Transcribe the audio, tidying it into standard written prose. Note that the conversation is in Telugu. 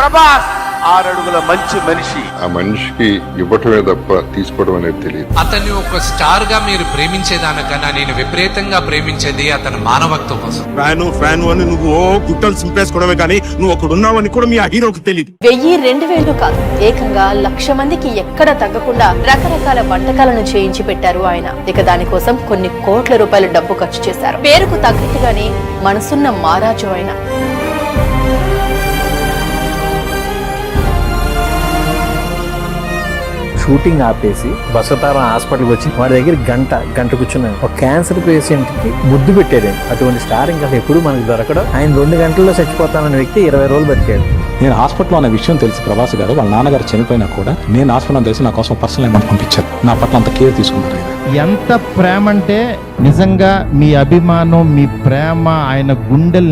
ప్రభాస్ 6 అడుగుల మంచి మనిషి. ఆ మనిషికి ఇవ్వటమే తప్ప తీసుకోవడం అనేది తెలియదు. అతన్ని ఒక స్టార్ గా మీరు ప్రేమించేదానికన్నా నేను విపరీతంగా ప్రేమించేది అతని మానవత్వం కోసం. ఫ్యాన్ అని నువ్వు గుట్టలు సింపేసుకోవడమే కానీ నువ్వు ఒకడు ఉన్నావని కూడా మీ ఆ హీరోకి తెలియదు. 1000-2000 కాదు, ఏకంగా 1,00,000 మందికి ఎక్కడ తగ్గకుండా రకరకాల వంటకాలను చేయించి పెట్టారు ఆయన. ఇక దానికోసం కొన్ని కోట్ల రూపాయల డబ్బు ఖర్చు చేశారు. పేరుకు తగ్గట్టుగానే మనసున్న మహారాజు ఆయన. షూటింగ్ ఆపేసి బసవతారం హాస్పిటల్కి వచ్చి వాడి దగ్గర గంట కూర్చున్నాను. ఒక క్యాన్సర్ పేషెంట్ కి ముద్దు పెట్టాడు. అటువంటి స్టార్ ఇంకా ఎప్పుడు మనకు దొరకడం. ఆయన 2 గంటల్లో చచ్చిపోతానన్న వ్యక్తి 20 రోజులు బతికాడు. నేను హాస్పిటల్లో అనే విషయం తెలిసి ప్రభాస్ గారు వాళ్ళ నాన్నగారు చనిపోయినా కూడా నేను హాస్పిటల్ తెలిసి నా కోసం పర్సనల్ అమౌంట్ పంపించారు. నా పట్ల అంత కేర్ తీసుకున్నారు. ఎంత ప్రేమ అంటే నిజంగా మీ అభిమానం, మీ ప్రేమ ఆయన గుండెల